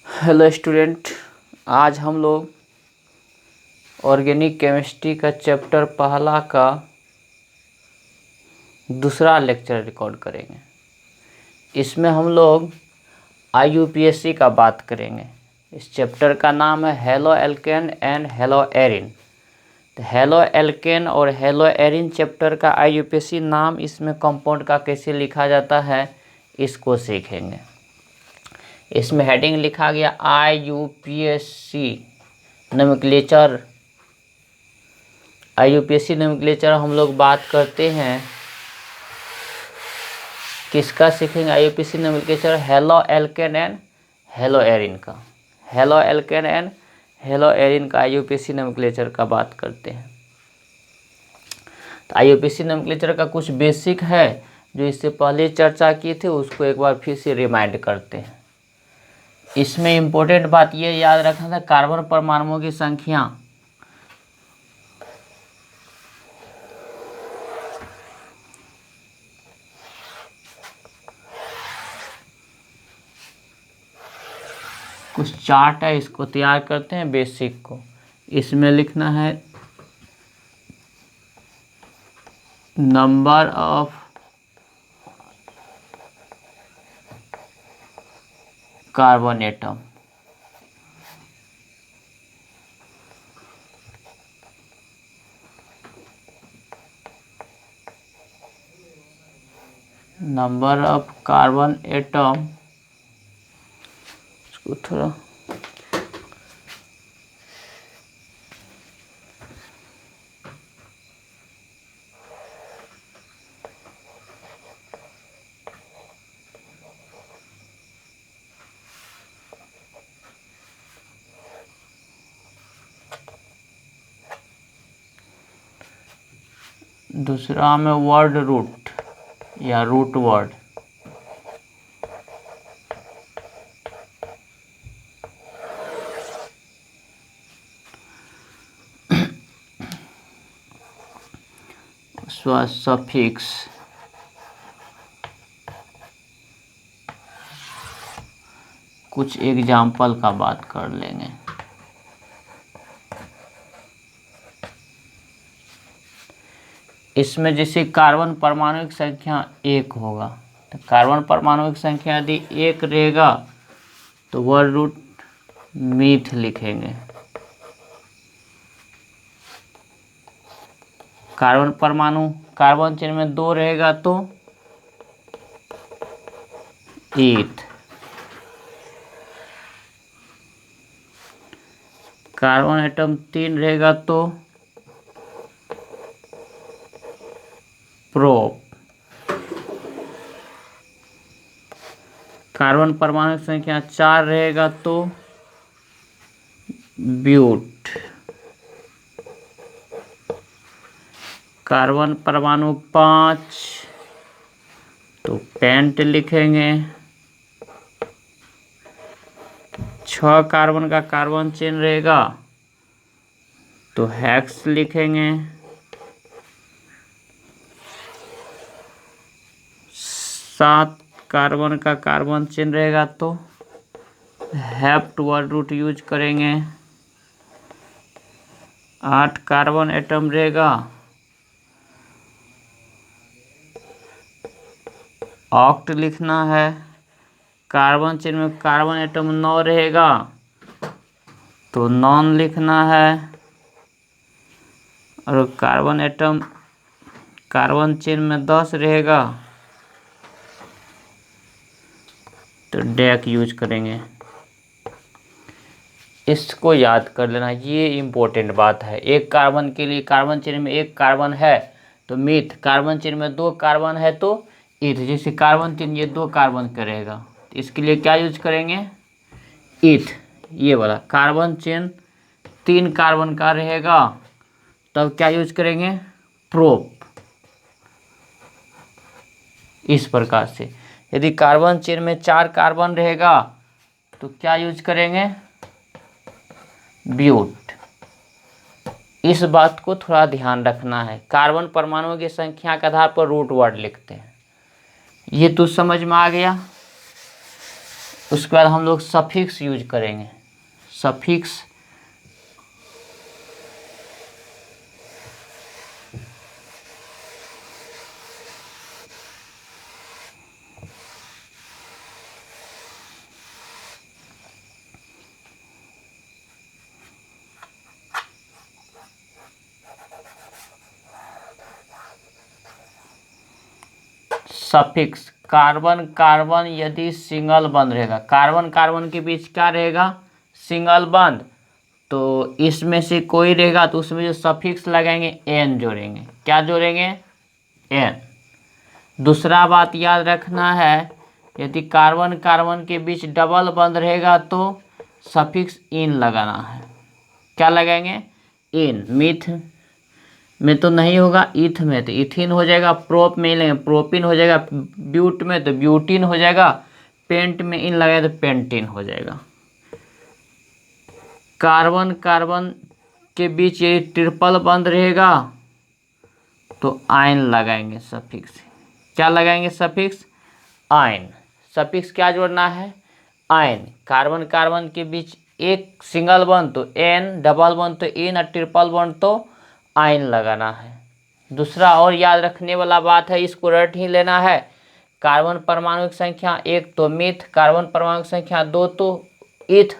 Hello student, आज हम लोग ऑर्गेनिक केमिस्ट्री का चैप्टर पहला का दूसरा लेक्चर रिकॉर्ड करेंगे। इसमें हम लोग IUPAC का बात करेंगे। इस चैप्टर का नाम है hello alkane and halo Erin. तो हेलो एल्केन और हेलो एरिन चैप्टर का IUPAC नाम, इसमें कंपाउंड का कैसे लिखा जाता है इसको सीखेंगे। इसमें हेडिंग लिखा गया IUPAC नोमेनक्लेचर। IUPAC नोमेनक्लेचर हम लोग बात करते हैं, किसका सीखेंगे? IUPAC nomenclature halo alkane and halo arene का। Halo alkane and halo arene का IUPAC नोमेनक्लेचर का बात करते हैं। तो IUPAC नोमेनक्लेचर का कुछ बेसिक है जो इससे पहले चर्चा की थी, उसको एक बार फिर से रिमाइंड करते हैं। इसमें इम्पोर्टेंट बात ये याद रखना था, कार्बन परमाणुओं की संख्या कुछ चार्ट है, इसको तैयार करते हैं बेसिक को। इसमें लिखना है number of carbon atom, number of carbon atom. इसको थोड़ा दूसरा में वर्ड रूट या रूट वर्ड। सफिक्स, कुछ एग्जाम्पल का बात कर लेंगे। इसमें जैसे कार्बन परमाणु की संख्या 1 होगा, तो कार्बन परमाणु की संख्या यदि 1 रहेगा तो वर्ड रूट मीथ लिखेंगे। कार्बन परमाणु कार्बन चेन में 2 रहेगा तो ईथ। कार्बन एटम 3 रहेगा तो प्रोप। कार्बन परमाणु की संख्या 4 रहेगा तो ब्यूट। कार्बन परमाणु 5 तो पेंट लिखेंगे। 6 कार्बन का कार्बन चेन रहेगा तो हेक्स लिखेंगे। 7 कार्बन का कार्बन चेन रहेगा तो हेप्ट वर्ड रूट यूज करेंगे। 8 कार्बन एटम रहेगा, ऑक्ट लिखना है। कार्बन चेन में कार्बन एटम 9 रहेगा तो नॉन लिखना है। और कार्बन एटम कार्बन चेन में 10 रहेगा तो डेक यूज करेंगे। इसको याद कर लेना, ये इम्पोर्टेंट बात है। एक कार्बन के लिए कार्बन चेन में 1 कार्बन है तो मीथ, कार्बन चेन में 2 कार्बन है तो ईथ। जैसे कार्बन 3 ये 2 कार्बन का रहेगा तो इसके लिए क्या यूज करेंगे? ईथ। ये वाला कार्बन चेन 3 कार्बन का रहेगा तब क्या यूज करेंगे? प्रोप। इस प्रकार से यदि कार्बन चेन में 4 कार्बन रहेगा तो क्या यूज करेंगे? ब्यूट। इस बात को थोड़ा ध्यान रखना है। कार्बन परमाणुओं की संख्या के आधार पर रूट वर्ड लिखते हैं। ये तो समझ में आ गया। उसके बाद हम लोग सफिक्स यूज करेंगे। सफिक्स सफिक्स कार्बन कार्बन यदि सिंगल बंद रहेगा, कार्बन कार्बन के बीच क्या रहेगा, सिंगल बंद, तो इसमें से कोई रहेगा तो उसमें जो सफिक्स लगाएंगे एन जोड़ेंगे। क्या जोड़ेंगे, एन। दूसरा बात याद रखना है, यदि कार्बन कार्बन के बीच डबल बंद रहेगा तो सफिक्स इन लगाना है। क्या लगाएंगे, इन। मिथ में तो नहीं होगा, ईथ में तो इथिन हो जाएगा, प्रोप में लेंगे प्रोपिन हो जाएगा, ब्यूट में तो ब्यूटिन हो जाएगा, पेंट में इन लगाए तो पेंटिन हो जाएगा। कार्बन कार्बन के बीच ये ट्रिपल बंद रहेगा तो आयन लगाएंगे सफिक्स। क्या लगाएंगे, सफिक्स आयन। सफिक्स क्या जोड़ना है, आयन। कार्बन कार्बन के बीच एक सिंगल बंद तो एन, डबल बंद तो इन, और ट्रिपल बंद तो आयन लगाना है। दूसरा और याद रखने वाला बात है, इसको रट ही लेना है। कार्बन परमाणु की संख्या 1 तो मिथ, कार्बन परमाणु की संख्या 2 तो इथ,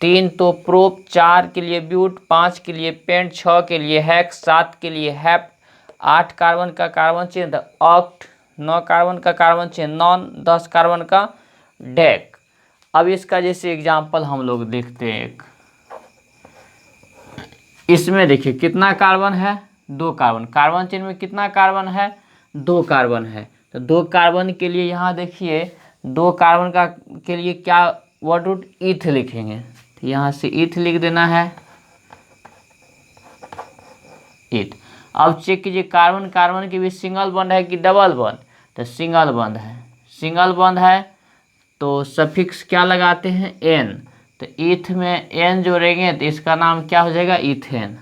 3 तो प्रोप, 4 के लिए ब्यूट, 5 के लिए पेंट, 6 के लिए हेक्स, 7 के लिए हेप्ट, 8 कार्बन का कार्बन चेन ऑक्ट, 9 कार्बन का कार्बन चेन नॉन, 10 कार्बन का डेक। अब इसका जैसे एग्जाम्पल हम लोग देखते हैं। एक इसमें देखिए कितना कार्बन है, 2 कार्बन। कार्बन चेन में कितना कार्बन है, 2 कार्बन है। तो 2 कार्बन के लिए यहाँ देखिए 2 कार्बन का के लिए क्या वर्ड रूट ईथ लिखेंगे, तो यहाँ से ईथ लिख देना है, ईथ। अब चेक कीजिए कार्बन कार्बन के बीच सिंगल बॉन्ड है कि डबल बॉन्ड, तो सिंगल बॉन्ड है। सिंगल बॉन्ड है तो सफिक्स क्या लगाते हैं, एन। तो ईथ में एन जोड़ेंगे तो इसका नाम क्या हो जाएगा, इथेन।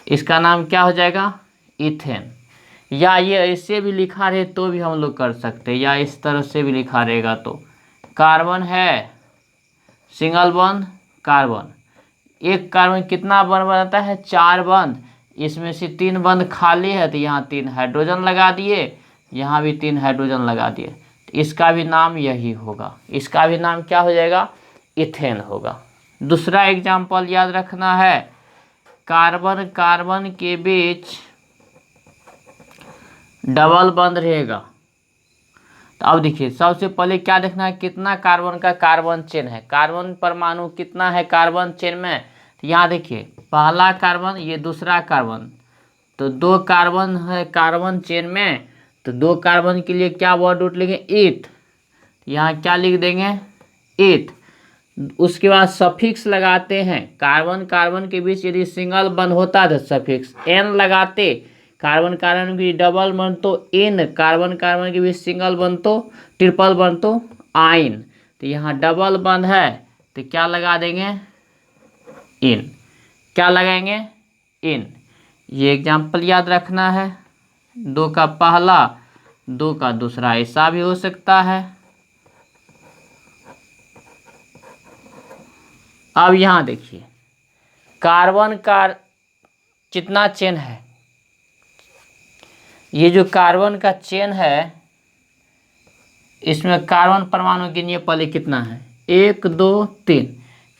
इसका नाम क्या हो जाएगा, इथेन। या ये ऐसे भी लिखा रहे तो भी हम लोग कर सकते हैं, या इस तरह से भी लिखा रहेगा तो कार्बन है सिंगल बॉन्ड कार्बन, एक कार्बन कितना बंद बनाता है, 4 बंद। इसमें से 3 बंद खाली है तो यहाँ 3 हाइड्रोजन लगा दिए, यहाँ भी 3 हाइड्रोजन लगा दिए, तो इसका भी नाम यही होगा। इसका भी नाम क्या हो जाएगा, इथेन होगा। दूसरा एग्जाम्पल याद रखना है, कार्बन कार्बन के बीच डबल बंद रहेगा। तो अब देखिए सबसे पहले क्या देखना है, कितना कार्बन का कार्बन चेन है, कार्बन परमाणु कितना है कार्बन चेन में। तो यहाँ देखिए पहला कार्बन, ये दूसरा कार्बन, तो 2 कार्बन है कार्बन चेन में, तो 2 कार्बन के लिए क्या वर्ड रूट लिखेंगे, ईथ। यहाँ क्या लिख देंगे, ईथ। उसके बाद सफिक्स लगाते हैं, कार्बन कार्बन के बीच यदि सिंगल बंद होता है तो सफिक्स एन लगाते, कार्बन कार्बन की डबल बंद तो इन, कार्बन कार्बन के बीच सिंगल बंद तो ट्रिपल बंद तो आइन। तो यहाँ डबल बंद है तो क्या लगा देंगे, इन। क्या लगाएंगे, इन। ये एग्जाम्पल याद रखना है, 2 का पहला 2 का दूसरा, ऐसा भी हो सकता है। अब यहाँ देखिए कार्बन का कितना चेन है, ये जो कार्बन का चेन है इसमें कार्बन परमाणु गिनिए पहले कितना है, 1 2 3।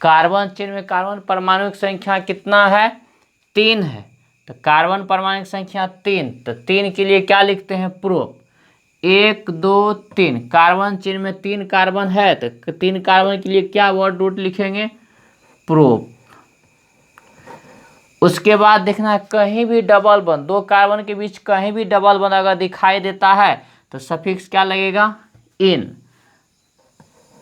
कार्बन चेन में कार्बन परमाणु की संख्या कितना है, 3 है। तो कार्बन परमाणु की संख्या 3, तो 3 के लिए क्या लिखते हैं, प्रोप। 1 2 3, कार्बन चेन में 3 कार्बन है तो 3 कार्बन के लिए क्या वर्ड रूट लिखेंगे, प्रोप। उसके बाद देखना है कहीं भी डबल बंद, 2 कार्बन के बीच कहीं भी डबल बंद अगर दिखाई देता है तो सफिक्स क्या लगेगा, इन।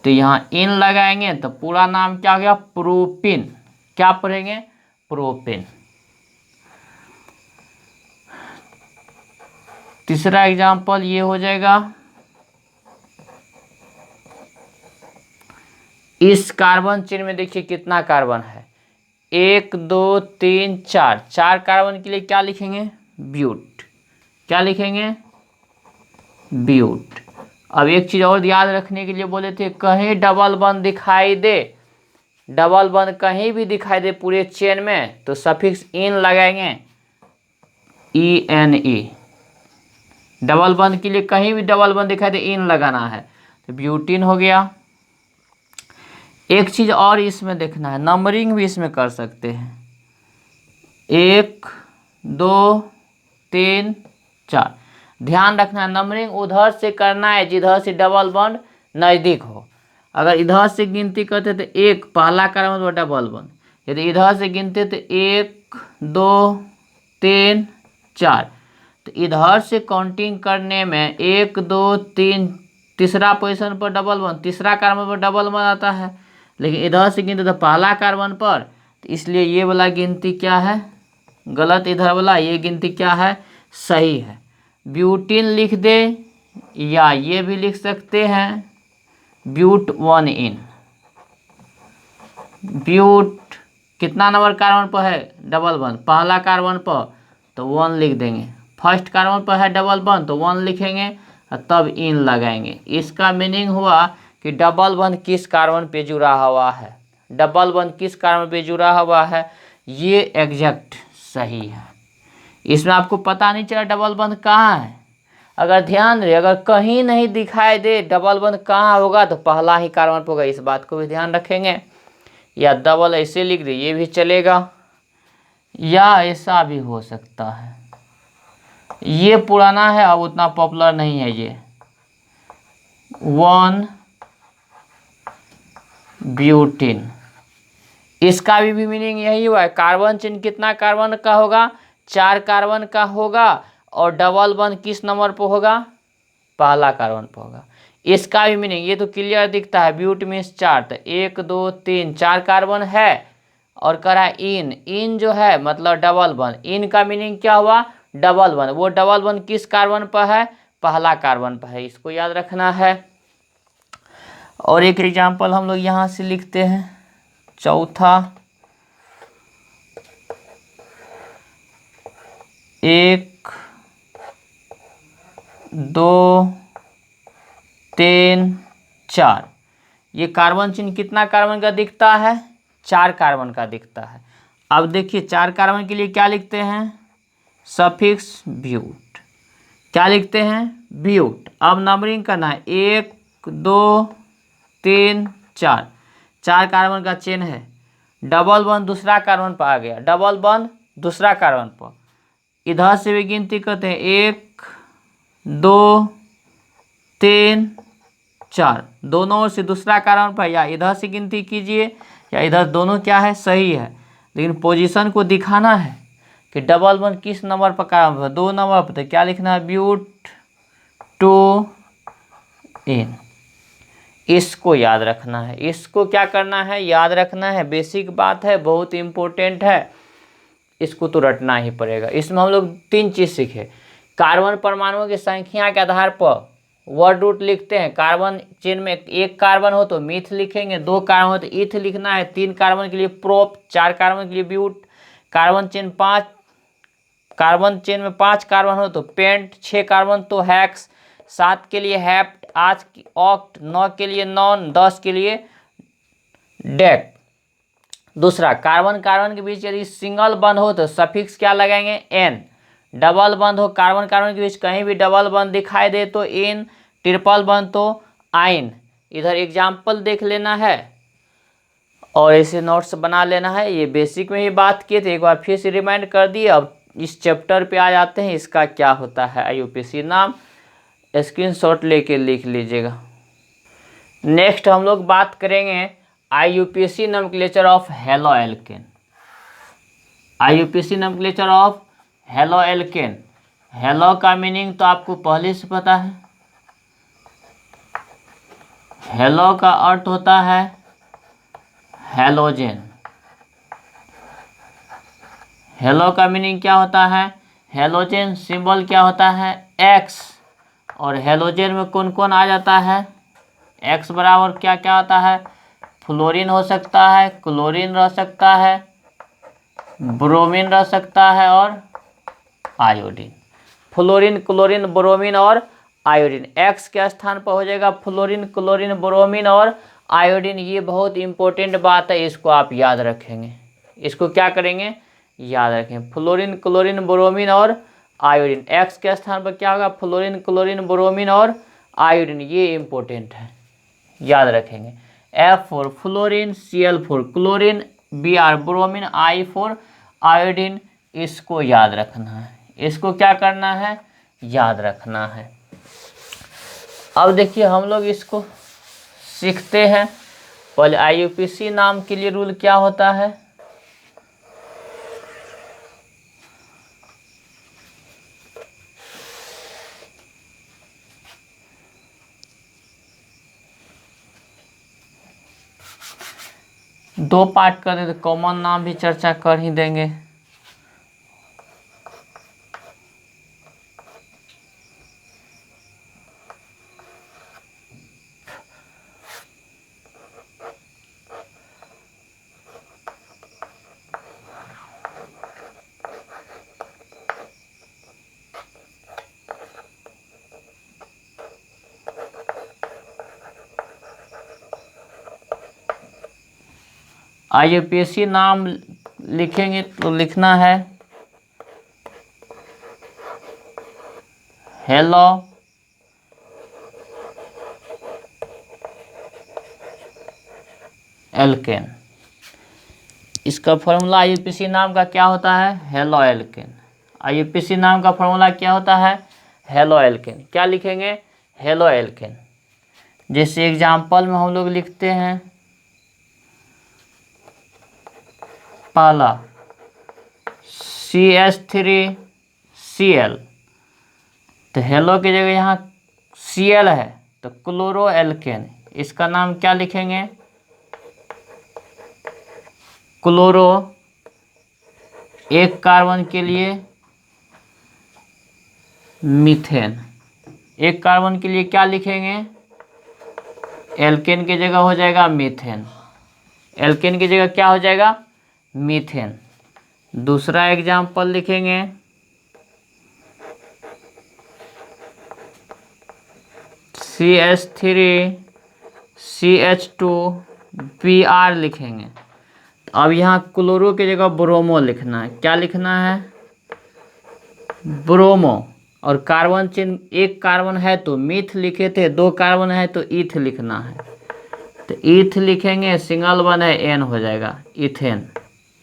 तो यहाँ इन लगाएंगे तो पूरा नाम क्या हो गया, प्रोपिन। क्या पढ़ेंगे, प्रोपिन। तीसरा एग्जाम्पल ये हो जाएगा, इस कार्बन चेन में देखिए कितना कार्बन है, 1 2 3 4, 4 कार्बन के लिए क्या लिखेंगे, ब्यूट। क्या लिखेंगे, ब्यूट। अब एक चीज़ और याद रखने के लिए बोले थे, कहीं डबल बॉन्ड दिखाई दे, डबल बॉन्ड कहीं भी दिखाई दे पूरे चेन में तो सफिक्स इन लगाएंगे, ENE। डबल बॉन्ड के लिए कहीं भी डबल बॉन्ड दिखाई दे इन लगाना है। तो ब्यूटीन हो गया। एक चीज़ और इसमें देखना है, नंबरिंग भी इसमें कर सकते हैं, 1 2 3 4। ध्यान रखना है नंबरिंग उधर से करना है जिधर से डबल बॉन्ड नज़दीक हो। अगर इधर से गिनती करते तो एक पहला क्रम तो डबल बॉन्ड, यदि इधर से गिनते तो 1 2 3 4। तो इधर से काउंटिंग करने में 1 2 3 तीसरा पोजीशन पर डबल बॉन्ड, तीसरा कार्बन पर डबल बॉन्ड आता है, लेकिन इधर से गिनते तो पहला कार्बन पर, तो इसलिए ये वाला गिनती क्या है गलत, इधर वाला ये गिनती क्या है सही है। ब्यूटीन लिख दे या ये भी लिख सकते हैं ब्यूट 1 इन। ब्यूट कितना नंबर कार्बन पर है डबल बॉन्ड, पहला कार्बन पर तो 1 लिख देंगे, फर्स्ट कार्बन पर है डबल बॉन्ड तो 1 लिखेंगे और तब इन लगाएंगे। इसका मीनिंग हुआ कि डबल बॉन्ड किस कार्बन पे जुड़ा हुआ है, डबल बॉन्ड किस कार्बन पे जुड़ा हुआ है, ये एग्जैक्ट सही है। इसमें आपको पता नहीं चला डबल बॉन्ड कहाँ है। अगर ध्यान रहे, अगर कहीं नहीं दिखाई दे डबल बॉन्ड कहाँ होगा तो पहला ही कार्बन पर होगा, इस बात को भी ध्यान रखेंगे। या डबल ऐसे लिख दे ये भी चलेगा, या ऐसा भी हो सकता है। ये पुराना है अब उतना पॉपुलर नहीं है ये 1 ब्यूटीन। इसका भी मीनिंग यही हुआ है, कार्बन चिन्ह कितना कार्बन का होगा 4 कार्बन का होगा और डबल बॉन्ड किस नंबर पर होगा पहला कार्बन पर होगा। इसका भी मीनिंग ये तो क्लियर दिखता है, ब्यूट मीन्स 4, तो 1 2 3 4 कार्बन है और करा इन जो है मतलब डबल बॉन्ड, इन का मीनिंग क्या हुआ डबल बॉन्ड। वो डबल बॉन्ड किस कार्बन पर है पहला कार्बन पर है, इसको याद रखना है। और एक एग्जाम्पल हम लोग यहाँ से लिखते हैं, चौथा 1 2 3 4। ये कार्बन चिन्ह कितना कार्बन का दिखता है 4 कार्बन का दिखता है। अब देखिए 4 कार्बन के लिए क्या लिखते हैं सफिक्स ब्यूट, क्या लिखते हैं ब्यूट। अब नंबरिंग करना है 1 2 3 4, 4 कार्बन का चेन है, डबल बॉन्ड दूसरा कार्बन पर आ गया, डबल बॉन्ड दूसरा कार्बन पर, इधर से भी गिनती करते हैं 1 2 3 4, दोनों ओर से दूसरा कार्बन पर, या इधर से गिनती कीजिए या इधर, दोनों क्या है सही है, लेकिन पोजीशन को दिखाना है कि डबल बॉन्ड किस नंबर पर कार्बन पर, 2 नंबर पर, तो क्या लिखना है ब्यूट 2 इन। इसको याद रखना है, इसको क्या करना है याद रखना है, बेसिक बात है बहुत इम्पोर्टेंट है, इसको तो रटना ही पड़ेगा। इसमें हम लोग 3 चीज़ सीखे, कार्बन परमाणुओं की संख्या के आधार पर वर्ड रूट लिखते हैं, कार्बन चेन में 1 कार्बन हो तो मीथ लिखेंगे, 2 कार्बन हो तो ईथ लिखना है, 3 कार्बन के लिए प्रोप, 4 कार्बन के लिए ब्यूट, कार्बन चेन में 5 कार्बन हो तो पेंट, 6 कार्बन तो हैक्स, 7 के लिए हैप्ट, 8 ऑक्ट, 9 के लिए नॉन, 10 के लिए डेक। दूसरा कार्बन के बीच यदि सिंगल बंद हो तो सफिक्स क्या लगाएंगे एन, डबल बंद हो कार्बन के बीच कहीं भी डबल बंद दिखाई दे तो इन, ट्रिपल बंद तो आइन। इधर एग्जाम्पल देख लेना है और ऐसे नोट्स बना लेना है। ये बेसिक में ही बात किए थे, एक बार फिर से रिमाइंड कर दिए। अब इस चैप्टर पे आ जाते हैं, इसका क्या होता है IUPAC नाम, स्क्रीनशॉट लेके लिख लीजिएगा। नेक्स्ट हम लोग बात करेंगे IUPAC nomenclature of halo alkane. IUPAC nomenclature of halo alkane. Hello का मीनिंग तो आपको पहले से पता है, हेलो का अर्थ होता है हेलोजेन। हेलो का मीनिंग क्या होता है हेलोजेन, सिंबल क्या होता है X, और हेलोजेन में कौन कौन आ जाता है X बराबर क्या क्या आता है, फ्लोरीन हो सकता है, क्लोरीन रह सकता है, ब्रोमीन रह सकता है और आयोडीन। फ्लोरीन क्लोरीन ब्रोमीन और आयोडीन। X के स्थान पर हो जाएगा फ्लोरीन, क्लोरीन, ब्रोमीन और आयोडीन। ये बहुत इंपॉर्टेंट बात है, इसको आप याद रखेंगे। इसको क्या करेंगे, याद रखें। फ्लोरीन, क्लोरीन, ब्रोमीन और आयोडीन। X के स्थान पर क्या होगा, फ्लोरीन, क्लोरीन, ब्रोमीन और आयोडीन। ये इंपॉर्टेंट है, याद रखेंगे। F for fluorine, Cl for chlorine, Br bromine, I for iodine. इसको याद रखना है, इसको क्या करना है, याद रखना है। अब देखिए हम लोग इसको सीखते हैं। पहले IUPAC नाम के लिए रूल क्या होता है, दो पार्ट कर देते, कॉमन नाम भी चर्चा कर ही देंगे। IUPAC नाम लिखेंगे तो लिखना है हेलो एल्केन। इसका फॉर्मूला IUPAC नाम का क्या होता है, हेलो एल्केन। IUPAC नाम का फॉर्मूला क्या होता है, हेलो एल्केन। क्या लिखेंगे, हेलो एल्केन। जैसे एग्जाम्पल में हम लोग लिखते हैं पहला CH3Cl, तो हेलो की जगह यहाँ Cl है तो क्लोरो एल्केन। इसका नाम क्या लिखेंगे, क्लोरो। एक कार्बन के लिए मीथेन, एक कार्बन के लिए क्या लिखेंगे, एल्केन की जगह हो जाएगा मीथेन। एल्केन की जगह क्या हो जाएगा, मीथेन। दूसरा एग्जाम्पल लिखेंगे CH3CH2Br लिखेंगे। अब यहाँ क्लोरो की जगह ब्रोमो लिखना है। क्या लिखना है, ब्रोमो। और कार्बन चिन्ह, एक कार्बन है तो मीथ लिखे थे, दो कार्बन है तो ईथ लिखना है। तो ईथ लिखेंगे, सिंगल वन है एन हो जाएगा इथेन।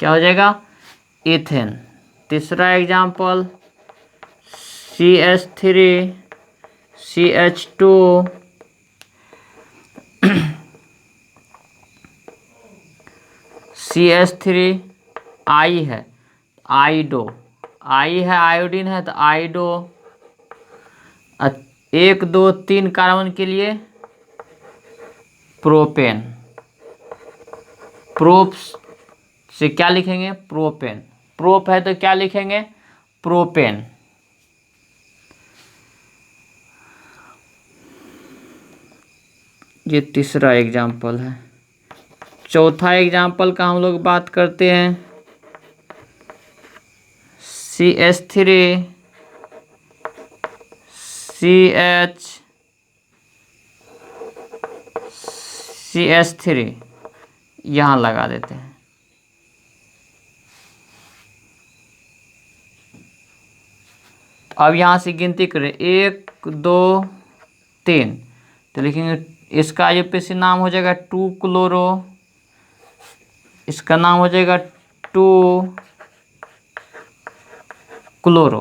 क्या हो जाएगा, इथेन। तीसरा एग्जाम्पल CH3CH2 CH3 आई है, आइडो। आई है आयोडीन है तो आइडो। 1 2 3 कार्बन के लिए प्रोपेन। प्रोप से क्या लिखेंगे, प्रोपेन। प्रोप है तो क्या लिखेंगे, प्रोपेन। ये तीसरा एग्जाम्पल है। चौथा एग्जाम्पल का हम लोग बात करते हैं CH3 यहाँ लगा देते हैं। अब यहाँ से गिनती करें 1 2 3, तो लिखेंगे इसका IUPAC नाम हो जाएगा 2 क्लोरो। इसका नाम हो जाएगा 2 क्लोरो।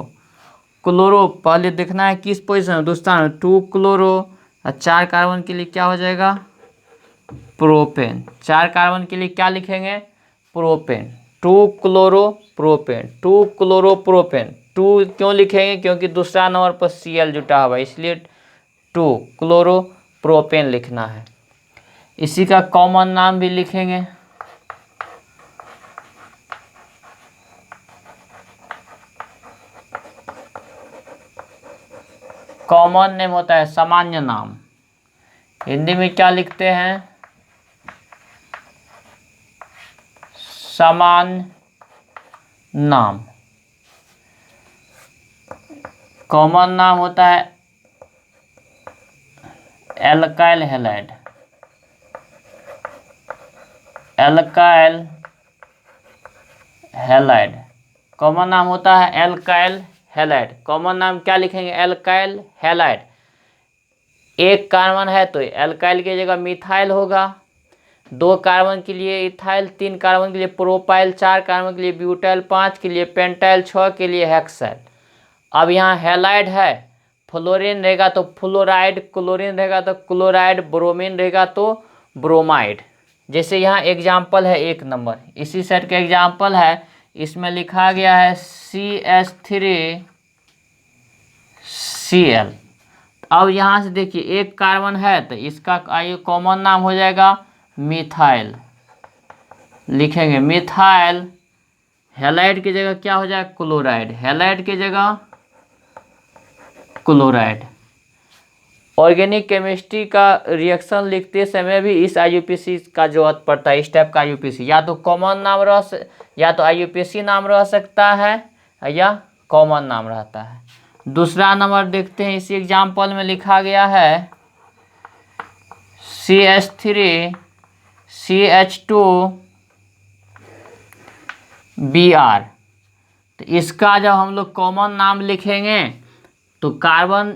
क्लोरो पहले देखना है किस पोजीशन में, दोस्तों 2 क्लोरो। और 4 कार्बन के लिए क्या हो जाएगा, प्रोपेन। 4 कार्बन के लिए क्या लिखेंगे, propane. 2 chloro propane, 2 chloro propane. 2 क्यों लिखेंगे, क्योंकि दूसरा नंबर पर Cl जुटा हुआ है, इसलिए 2 क्लोरो प्रोपेन लिखना है। इसी का कॉमन नाम भी लिखेंगे, कॉमन नेम होता है सामान्य नाम। हिंदी में क्या लिखते हैं, सामान्य नाम। कॉमन नाम होता है alkyl halide, alkyl halide common नाम होता है एल्काइल हैलाइड। कॉमन नाम क्या लिखेंगे? Alkyl halide. एक कार्बन है तो एल्काइल की जगह मिथाइल होगा, 2 कार्बन के लिए इथाइल, 3 कार्बन के लिए प्रोपाइल, 4 कार्बन के लिए ब्यूटाइल, 5 के लिए पेंटाइल, 6 के लिए हेक्साइल। अब यहाँ हैलाइड है, फ्लोरीन रहेगा तो फ्लोराइड, क्लोरीन रहेगा तो क्लोराइड, ब्रोमीन रहेगा तो ब्रोमाइड। जैसे यहाँ एग्जाम्पल है 1 नंबर, इसी सेट का एग्जाम्पल है, इसमें लिखा गया है CH3Cl। अब यहाँ से देखिए एक कार्बन है तो इसका कॉमन नाम हो जाएगा मिथाइल, लिखेंगे मिथाइल। हैलाइड की जगह क्या हो जाएगा? क्लोराइड, हैलाइड की जगह क्लोराइड। ऑर्गेनिक केमिस्ट्री का रिएक्शन लिखते समय भी इस IUPAC का जरूरत पड़ता है। इस टाइप का IUPAC या तो कॉमन नाम या तो IUPAC नाम रह सकता है या कॉमन नाम रहता है। दूसरा नंबर देखते हैं, इसी एग्जाम्पल में लिखा गया है CH3CH2Br। तो इसका जब हम लोग कॉमन नाम लिखेंगे तो कार्बन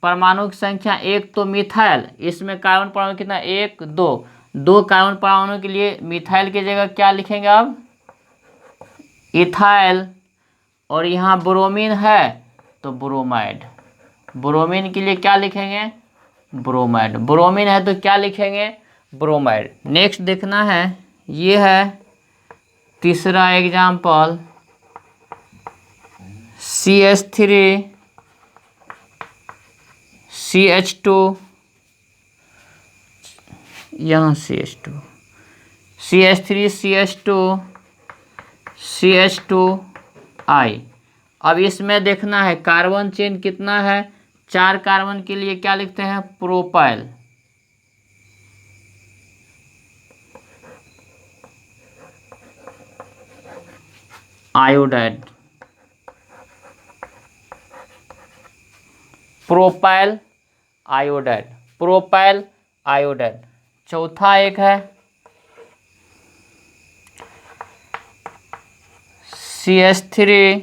परमाणु की संख्या 1 तो मिथाइल, इसमें कार्बन परमाणु कितना? 1 2, 2 कार्बन परमाणु के लिए मिथाइल की जगह क्या लिखेंगे? अब इथाइल। और यहाँ ब्रोमीन है तो ब्रोमाइड, ब्रोमीन के लिए क्या लिखेंगे? ब्रोमाइड। ब्रोमीन है तो क्या लिखेंगे? ब्रोमाइड। नेक्स्ट देखना है, ये है तीसरा एग्जाम्पल, CH3CH2, यहाँ CH3CH2CH2I। अब इसमें देखना है कार्बन चेन कितना है, 4 कार्बन के लिए क्या लिखते हैं? Propyl. Iodide, propyl iodide, propyl iodide. चौथा एक है CH3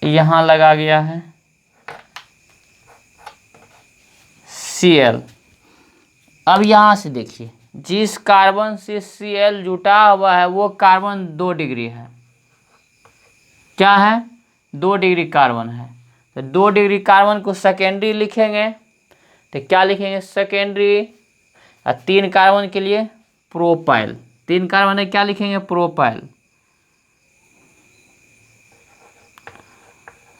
यहाँ लगा गया है Cl। अब यहाँ से देखिए जिस कार्बन से Cl जुटा हुआ है वो कार्बन 2 डिग्री है। क्या है? 2 डिग्री कार्बन है। तो 2 डिग्री कार्बन को सेकेंडरी लिखेंगे तो क्या लिखेंगे? सेकेंडरी। 3 कार्बन के लिए प्रोपाइल, 3 कार्बन है क्या लिखेंगे? Propyl.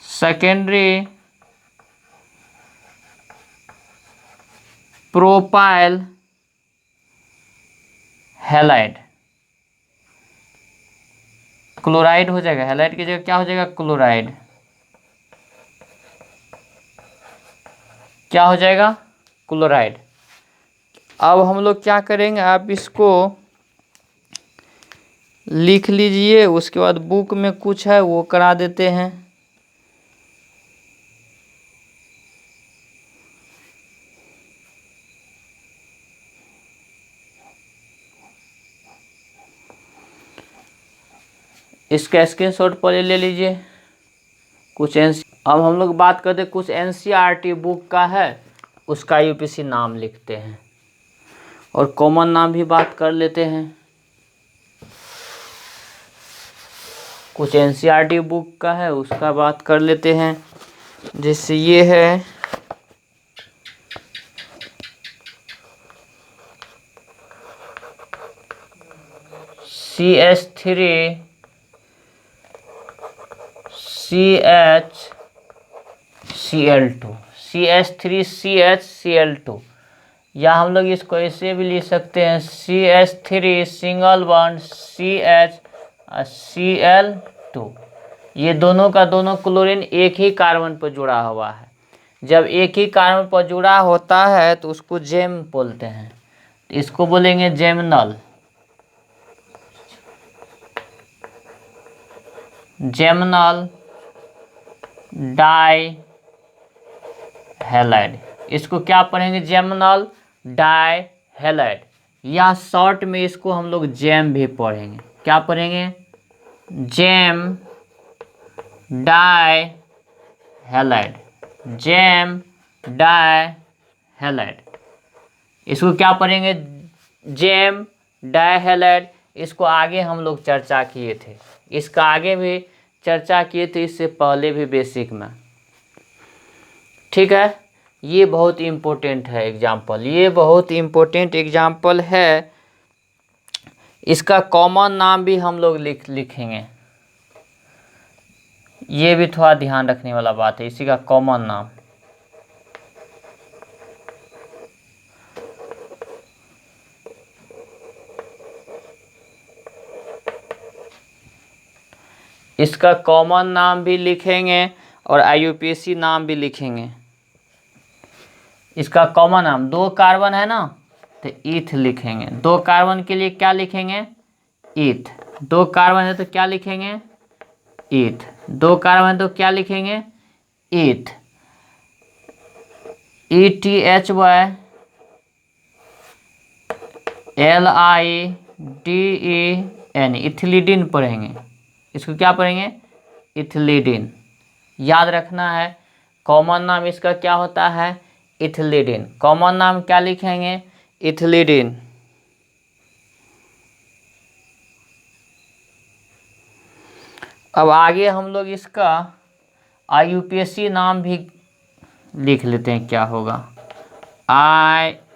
Secondary propyl halide, chloride हो जाएगा। हैलाइड की जगह क्या हो जाएगा? क्लोराइड। क्या हो जाएगा? क्लोराइड। अब हम लोग क्या करेंगे, आप इसको लिख लीजिए, उसके बाद बुक में कुछ है वो करा देते हैं। इसका स्क्रीनशॉट पहले ले लीजिए। कुछ अब हम लोग बात करते हैं कुछ NCERT बुक का है, उसका IUPAC नाम लिखते हैं और कॉमन नाम भी बात कर लेते हैं। कुछ NCERT बुक का है उसका बात कर लेते हैं। जैसे ये है CH3CHCl2 या हम लोग इसको ऐसे भी लिख सकते हैं CH3 single bond CH Cl2। ये दोनों का दोनों क्लोरीन एक ही कार्बन पर जुड़ा हुआ है। जब एक ही कार्बन पर जुड़ा होता है तो उसको जेम बोलते हैं। इसको बोलेंगे जेमनल, जेमनल डाई हैलाइड। इसको क्या पढ़ेंगे? जेमनल डाई हैलाइड, या शॉर्ट में इसको हम लोग जेम भी पढ़ेंगे। क्या पढ़ेंगे? Gem dihalide, gem dihalide. इसको क्या पढ़ेंगे? Gem dihalide. इसको आगे हम लोग चर्चा किए थे, इसका आगे भी चर्चा किए थे इससे पहले भी बेसिक में। ठीक है, ये बहुत इम्पोर्टेंट है एग्जाम्पल, ये बहुत इम्पोर्टेंट एग्जाम्पल है। इसका कॉमन नाम भी हम लोग लिखेंगे, ये भी थोड़ा ध्यान रखने वाला बात है। इसी का कॉमन नाम, इसका कॉमन नाम भी लिखेंगे और IUPAC नाम भी लिखेंगे। इसका कॉमन नाम, 2 कार्बन है ना तो ईथ लिखेंगे। 2 कार्बन के लिए क्या लिखेंगे? ईथ। 2 कार्बन है तो क्या लिखेंगे? ईथ। 2 कार्बन है तो क्या लिखेंगे? ईथ। ETHYLIDEN, इथिलीडिन पढ़ेंगे। इसको क्या पढ़ेंगे? इथिलीडिन। याद रखना है, कॉमन नाम इसका क्या होता है? इथिलीडिन। कॉमन नाम क्या लिखेंगे? इथिलीडिन। अब आगे हम लोग इसका IUPAC नाम भी लिख लेते हैं, क्या होगा?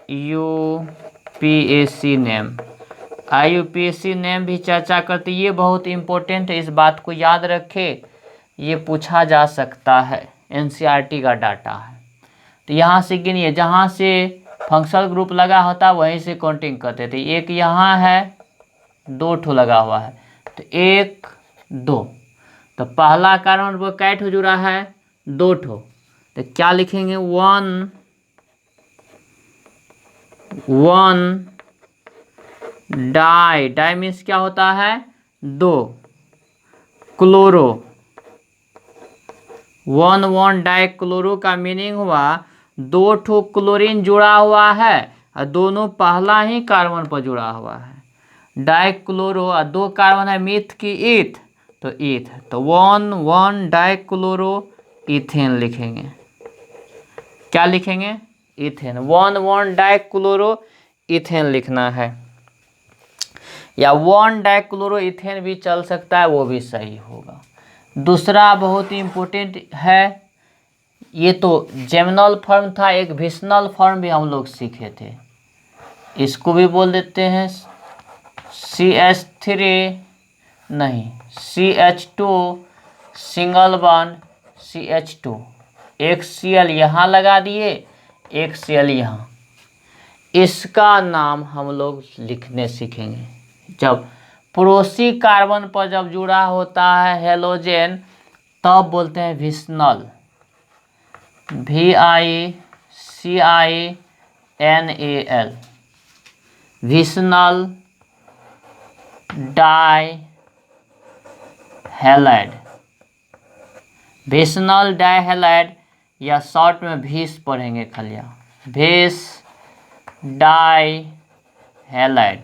IUPAC नेम, IUPAC नेम भी चर्चा करते। ये बहुत इम्पोर्टेंट है, इस बात को याद रखें, ये पूछा जा सकता है, NCERT का डाटा है। तो यहाँ से गिनिए, जहाँ से फंक्शनल ग्रुप लगा होता है वहीं से काउंटिंग करते थे। एक यहाँ है, 2 ठो लगा हुआ है, तो 1 2, तो पहला कार्बन वो कै ठो जुड़ा है? 2 ठो, तो क्या लिखेंगे? 1 डाई, डाई मीन्स क्या होता है? 2 क्लोरो, 1 डाई क्लोरो का मीनिंग हुआ 2 ठो क्लोरीन जुड़ा हुआ है और दोनों पहला ही कार्बन पर जुड़ा हुआ है। डाई क्लोरो और 2 कार्बन है मीथ की ईथ, तो ईथ, तो 1 डाई क्लोरो इथेन लिखेंगे। क्या लिखेंगे? इथेन। 1 डाई क्लोरो इथेन लिखना है, या 1 डाई क्लोरो इथेन भी चल सकता है, वो भी सही होगा। दूसरा बहुत ही इम्पोर्टेंट है, ये तो जेमिनल फॉर्म था, एक विशनल फॉर्म भी हम लोग सीखे थे, इसको भी बोल देते हैं CH3 नहीं CH2 सिंगल बॉन्ड CH2, एक Cl यहाँ लगा दिए, एक Cl यहाँ। इसका नाम हम लोग लिखने सीखेंगे। जब पड़ोसी कार्बन पर जब जुड़ा होता है हेलोजेन, तब बोलते हैं vicinal, VICINAL, vicinal di halide, vicinal di halide, या शॉर्ट में भीस पढ़ेंगे खलिया, vic di halide,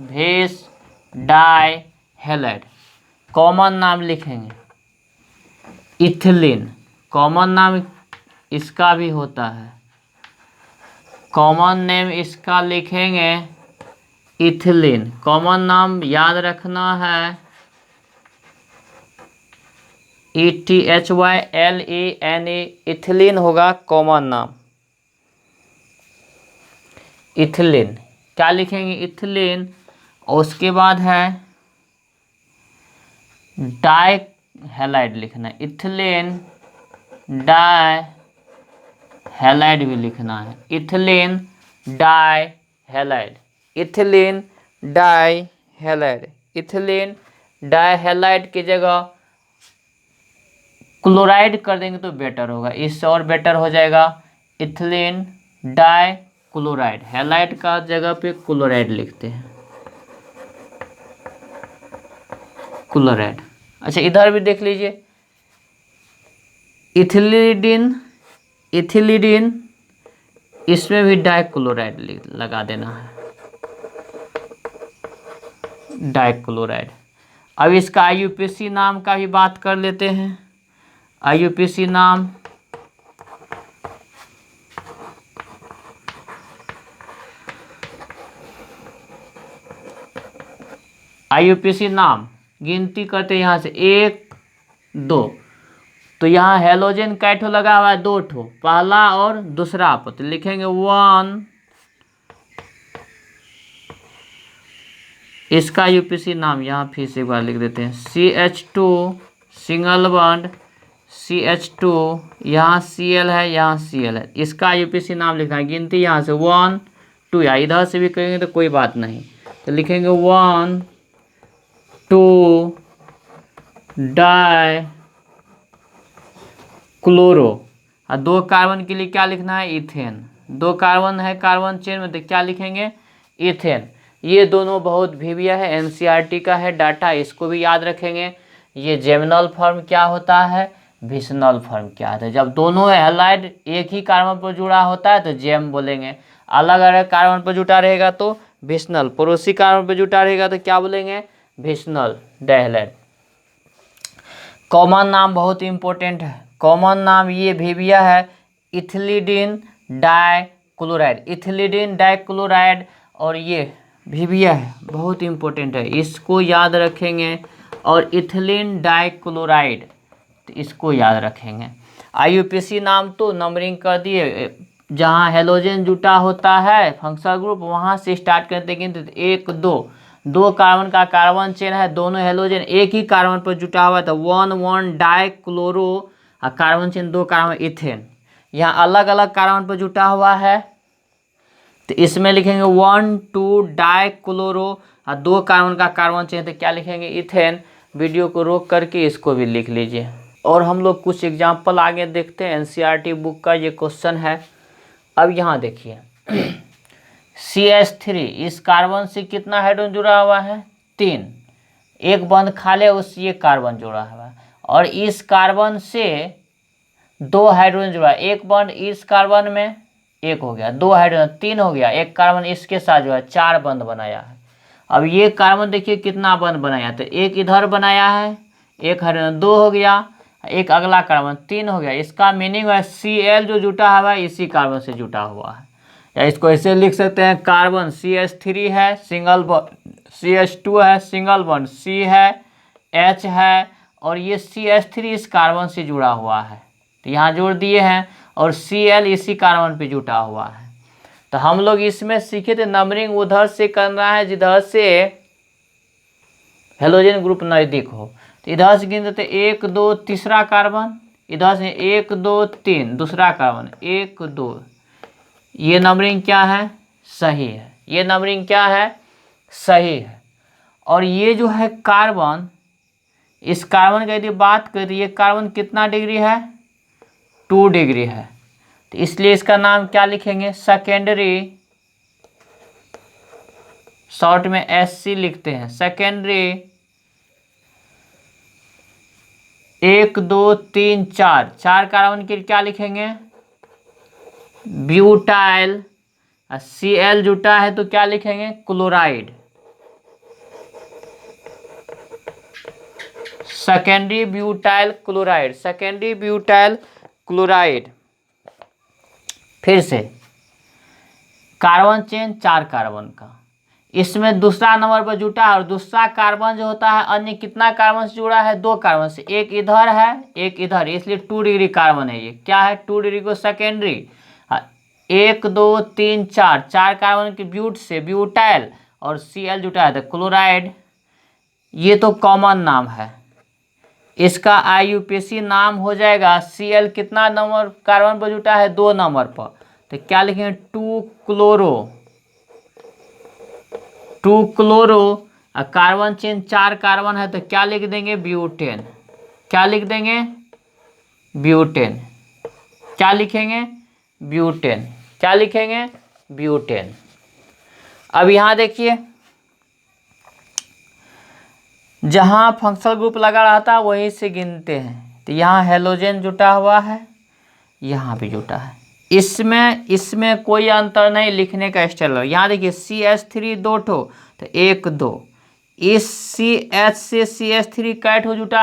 vic di halide. Common नाम लिखेंगे इथिलीन, कॉमन नाम इसका भी होता है, कॉमन नेम इसका लिखेंगे इथिलीन। कॉमन नाम याद रखना है ETHYLENE, इथिलीन होगा कॉमन नाम, इथिलीन। क्या लिखेंगे? इथिलीन। और उसके बाद है डाई हैलाइड लिखना है, इथिलीन डाई हैलाइड भी लिखना है, ethylene dihalide, ethylene dihalide. Ethylene dihalide की जगह क्लोराइड कर देंगे तो बेटर होगा, इससे और बेटर हो जाएगा इथिलीन डाई क्लोराइड। हैलाइड का जगह पे क्लोराइड लिखते हैं, क्लोराइड। अच्छा इधर भी देख लीजिए, इथिलीडिन, इथिलीडिन, इसमें भी डाइक्लोराइड लगा देना है, डाइक्लोराइड। अब इसका आईयूपीएसी नाम का भी बात कर लेते हैं। आईयूपीएसी नाम, आईयूपीएसी नाम गिनती करते यहाँ से 1 2, तो यहाँ हेलोजन कै ठो लगा हुआ है, 2 ठो, पहला और दूसरा पर, तो लिखेंगे 1। इसका यूपीसी नाम यहाँ फिर से एक बार लिख देते हैं, CH2 सिंगल बॉन्ड CH2, यहाँ Cl है, यहाँ Cl है, इसका यूपीसी नाम लिखना है। गिनती यहाँ से 1 2, या इधर से भी करेंगे तो कोई बात नहीं, तो लिखेंगे 1 2 डाई क्लोरो, और 2 कार्बन के लिए क्या लिखना है, इथेन। 2 कार्बन है कार्बन चेन में, तो क्या लिखेंगे, इथेन। ये दोनों बहुत भिविया है, एनसीईआरटी का है डाटा, इसको भी याद रखेंगे। ये जेमिनल फॉर्म क्या होता है, विशनल फॉर्म क्या होता है। जब दोनों हैलाइड एक ही कार्बन पर जुड़ा होता है तो जेम बोलेंगे, अलग अलग कार्बन पर जुटा रहेगा तो विशनल, पड़ोसी कार्बन पर जुटा रहेगा तो क्या बोलेंगे, विशनल डाइहैलाइड। कॉमन नाम बहुत इंपॉर्टेंट है, कॉमन नाम ये भिविया है, इथिलीडिन डाइक्लोराइड, इथिलीडिन डाइक्लोराइड, और ये भिविया है, बहुत इंपॉर्टेंट है, इसको याद रखेंगे। और इथिलीन डाइक्लोराइड, तो इसको याद रखेंगे। आईयूपीएसी नाम तो नंबरिंग कर दिए, जहाँ हेलोजन जुटा होता है फंक्शनल ग्रुप वहाँ से स्टार्ट करते हैं। तो 1 2, 2 कार्बन का कार्बन चेन है, दोनों हेलोजन एक ही कार्बन पर जुटा हुआ था, 1 1 डाइक्लोरो, और कार्बन चेन 2 कार्बन इथेन। यहाँ अलग अलग कार्बन पर जुटा हुआ है, तो इसमें लिखेंगे 1 2 डाइक्लोरो, और 2 कार्बन का कार्बन चेन, तो क्या लिखेंगे, इथेन। वीडियो को रोक करके इसको भी लिख लीजिए। और हम लोग कुछ एग्जाम्पल आगे देखते हैं, एनसीईआरटी बुक का ये क्वेश्चन है। अब यहाँ देखिए CH3, इस कार्बन से कितना हाइड्रोजन जुड़ा हुआ है, 3, एक बंद खाली उस ये कार्बन जुड़ा हुआ है, और इस कार्बन से 2 हाइड्रोजन जुड़ा है, एक बंद इस कार्बन में, एक हो गया, 2 हाइड्रोजन 3 हो गया, एक कार्बन इसके साथ जो है 4 बंद बनाया है। अब ये कार्बन देखिए कितना बंद बनाया, तो एक इधर बनाया है, एक हाइड्रोजन 2 हो गया, एक अगला कार्बन 3 हो गया। इसका मीनिंग है Cl जो जुटा हुआ है इसी कार्बन से जुटा हुआ है, या इसको ऐसे लिख सकते हैं, कार्बन CH3 है सिंगल बॉन्ड, CH2 है सिंगल बॉन्ड, C है, H है, और ये CH3 इस कार्बन से जुड़ा हुआ है, तो यहाँ जोड़ दिए हैं, और Cl इसी कार्बन पे जुटा हुआ है। तो हम लोग इसमें सीखे थे नंबरिंग उधर से करना है जिधर से हेलोजन ग्रुप नज़दीक हो, तो इधर से गिन देते 1 2 तीसरा कार्बन, इधर से 1 2 3 दूसरा कार्बन 1 2, ये नंबरिंग क्या है, सही है, ये नंबरिंग क्या है, सही है। और ये जो है कार्बन, इस कार्बन की यदि बात करें, ये कार्बन कितना डिग्री है, 2 डिग्री है, तो इसलिए इसका नाम क्या लिखेंगे, सेकेंडरी, शॉर्ट में SC लिखते हैं, सेकेंडरी। 1 2 3 4, 4 कार्बन के क्या लिखेंगे, ब्यूटाइल, Cl जुटा है तो क्या लिखेंगे, chloride, secondary butyl chloride, secondary butyl chloride. फिर से कार्बन चेन 4 कार्बन का, इसमें दूसरा नंबर पर जुटा है, और दूसरा कार्बन जो होता है अन्य कितना कार्बन से जुड़ा है, 2 कार्बन से, एक इधर है एक इधर, इसलिए 2 डिग्री कार्बन है, ये क्या है, 2 डिग्री को सेकेंडरी। 1 2 3 4, 4 कार्बन के ब्यूट से ब्यूटाइल, और Cl जुटा है तो क्लोराइड। ये तो कॉमन नाम है, इसका आईयूपीएसी नाम हो जाएगा, Cl कितना नंबर कार्बन पर जुटा है, 2 नंबर पर, तो क्या लिखेंगे, 2 chloro, 2 chloro, carbon chain 4 carbon है तो क्या लिख देंगे, ब्यूटेन, क्या लिख देंगे, ब्यूटेन। क्या लिखेंगे? ब्यूटेन। क्या लिखेंगे? ब्यूटेन। अब यहाँ देखिए, जहाँ फंक्शनल ग्रुप लगा रहता है वहीं से गिनते हैं। तो यहाँ हेलोजन जुटा हुआ है, यहाँ भी जुटा है। इसमें कोई अंतर नहीं लिखने का स्टाइल। यहाँ देखिए CH3 दो ठो, तो 1 2। इस CH से CH3 कैट हो जुटा